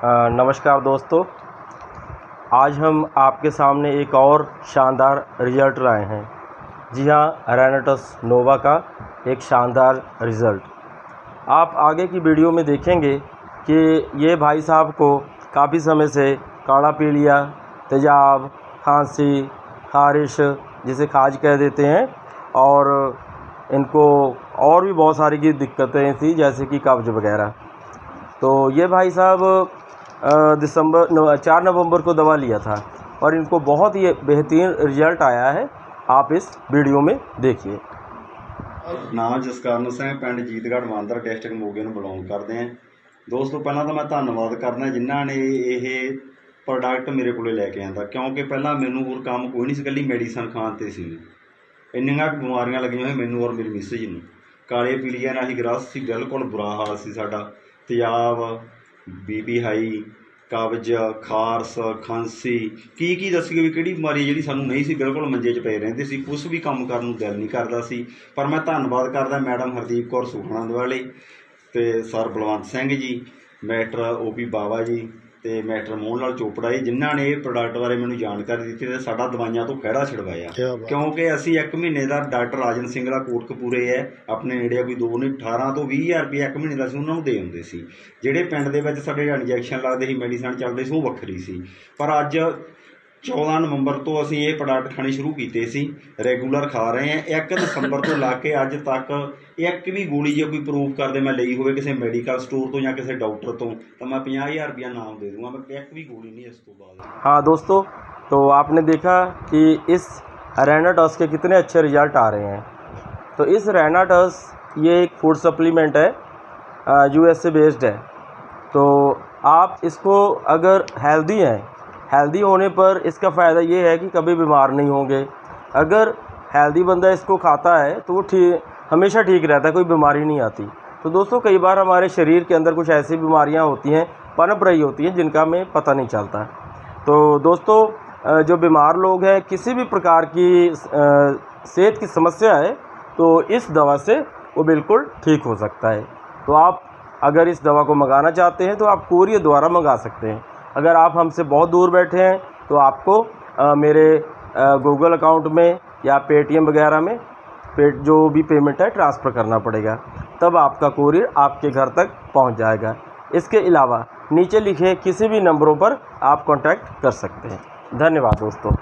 नमस्कार दोस्तों, आज हम आपके सामने एक और शानदार रिज़ल्ट लाए हैं। जी हाँ, रेनाटस नोवा का एक शानदार रिज़ल्ट आप आगे की वीडियो में देखेंगे कि ये भाई साहब को काफ़ी समय से काढ़ा पीलिया, तेजाब, खांसी, ख़ारिश जिसे खाज कह देते हैं, और इनको और भी बहुत सारी की दिक्कतें थी जैसे कि कब्ज़ वगैरह। तो ये भाई साहब 4 नवंबर को दवा लिया था और इनको बहुत ही बेहतरीन रिज़ल्ट आया है। आप इस वीडियो में देखिए। नाम जसकਰਨ ਸਿੰਘ ਪਿੰਡ ਜੀਤਗੜ੍ਹ ਮਾਨਸਾ ਡਿਸਟ੍ਰਿਕਟ ਮੋਗੇ ਨੂੰ ਬਿਲੋਂਗ ਕਰਦੇ ਹਾਂ। ਦੋਸਤੋ ਪਹਿਲਾਂ ਤਾਂ ਮੈਂ ਧੰਨਵਾਦ ਕਰਦਾ ਜਿਨ੍ਹਾਂ ਨੇ ਇਹ ਪ੍ਰੋਡਕਟ ਮੇਰੇ ਕੋਲੇ ਲੈ ਕੇ ਆਂਦਾ, ਕਿਉਂਕਿ ਪਹਿਲਾਂ ਮੈਨੂੰ ਹੋਰ ਕੰਮ ਕੋਈ ਨਹੀਂ ਸੀ, ਇਕੱਲੀ ਮੈਡੀਸਨ ਖਾਣ 'ਤੇ ਸੀ। ਇੰਨੀਆਂ ਬਿਮਾਰੀਆਂ ਲੱਗੀਆਂ ਹੋਈਆਂ ਮੈਨੂੰ ਔਰ ਮੇਰੀ ਮਿਸੇਜ ਨੂੰ। ਕਾਲੇ ਪੀਲੀਆ ਨਾਲ ਹੀ ਗ੍ਰਸਤ ਸੀ, ਬਿਲਕੁਲ ਬੁਰਾ ਹਾਲ ਸੀ ਸਾਡਾ। ਤੇਜ਼ਾਬ, BP ਹਾਈ, ਕਬਜ਼, ਖਾਰਸ, ਖਾਂਸੀ, ਕੀ ਦੱਸੀਏ ਵੀ ਕਿਹੜੀ ਬਿਮਾਰੀ ਜਿਹੜੀ ਸਾਨੂੰ ਨਹੀਂ ਸੀ। ਬਿਲਕੁਲ ਮੰਜੇ 'ਚ ਪਏ ਰਹਿੰਦੇ ਸੀ, ਕੁਛ ਵੀ ਕੰਮ ਕਰਨ ਨੂੰ ਦਿਲ ਨਹੀਂ ਕਰਦਾ ਸੀ। ਪਰ ਮੈਂ ਧੰਨਵਾਦ ਕਰਦਾ ਮੈਡਮ ਹਰਦੀਪ ਕੌਰ ਸੁਖਣਾ ਵਾਲੇ ਅਤੇ sir Balwant Singh ji, master OP Bawa ji ਅਤੇ ਮੈਸਟਰ ਮੋਹਨ ਲਾਲ ਚੋਪੜਾ ਜੀ, ਜਿਨ੍ਹਾਂ ਨੇ ਇਹ ਪ੍ਰੋਡਕਟ ਬਾਰੇ ਮੈਨੂੰ ਜਾਣਕਾਰੀ ਦਿੱਤੀ ਅਤੇ ਸਾਡਾ ਦਵਾਈਆਂ ਤੋਂ ਖਹਿੜਾ ਛਡਵਾਇਆ। ਕਿਉਂਕਿ ਅਸੀਂ 1 ਮਹੀਨੇ ਦਾ ਡਾਕਟਰ ਰਾਜਨ ਸਿੰਘਲਾ ਕੋਟਕਪੂਰੇ ਹੈ ਆਪਣੇ ਨੇੜੇ, ਕੋਈ 18 ਤੋਂ 20,000 ਰੁਪਏ 1 ਮਹੀਨੇ ਦਾ ਅਸੀਂ ਉਹਨਾਂ ਨੂੰ ਦੇ ਹੁੰਦੇ ਸੀ। ਜਿਹੜੇ ਪਿੰਡ ਦੇ ਵਿੱਚ ਸਾਡੇ ਇੰਜੈਕਸ਼ਨ ਲੱਗਦੇ ਸੀ, ਮੈਡੀਸਨ ਚੱਲਦੇ ਸੀ, ਉਹ ਵੱਖਰੀ ਸੀ। ਪਰ ਅੱਜ 14 ਨਵੰਬਰ ਤੋਂ ਅਸੀਂ ਇਹ ਪ੍ਰੋਡਕਟ ਖਾਣੇ ਸ਼ੁਰੂ ਕੀਤੇ ਸੀ, ਰੈਗੂਲਰ ਖਾ ਰਹੇ ਹਾਂ। 1 ਦਸੰਬਰ ਤੋਂ ਲਾ ਕੇ ਅੱਜ ਤੱਕ ਇੱਕ ਵੀ ਗੋਲੀ ਜੇ ਕੋਈ ਪ੍ਰੂਫ ਕਰਦੇ मैं ਲਈ ਹੋਵੇ ਕਿਸੇ ਮੈਡੀਕਲ स्टोर तो या किसी डॉक्टर तो मैं 50,000 रुपया नाम दे दूँगा। मैं एक भी गोली नहीं इस तो बाद। हाँ दोस्तों, तो आपने देखा कि इस रेनाटस के कितने अच्छे रिजल्ट आ रहे हैं। तो इस रेनाटस ये एक फूड सप्लीमेंट है, USA बेस्ड है। तो आप इसको अगर हेल्दी हैं, हेल्दी होने पर इसका फ़ायदा ये है कि कभी बीमार नहीं होंगे। अगर हेल्दी बंदा इसको खाता है तो वो हमेशा ठीक रहता है, कोई बीमारी नहीं आती। तो दोस्तों, कई बार हमारे शरीर के अंदर कुछ ऐसी बीमारियां होती हैं, पनप रही होती हैं, जिनका हमें पता नहीं चलता। तो दोस्तों, जो बीमार लोग हैं, किसी भी प्रकार की सेहत की समस्या है, तो इस दवा से वो बिल्कुल ठीक हो सकता है। तो आप अगर इस दवा को मंगाना चाहते हैं तो आप कोरियर द्वारा मंगा सकते हैं। अगर आप हमसे बहुत दूर बैठे हैं तो आपको मेरे गूगल अकाउंट में या पेटीएम वगैरह में जो भी पेमेंट है ट्रांसफ़र करना पड़ेगा, तब आपका कोरियर आपके घर तक पहुंच जाएगा। इसके अलावा नीचे लिखे किसी भी नंबरों पर आप कांटेक्ट कर सकते हैं। धन्यवाद दोस्तों।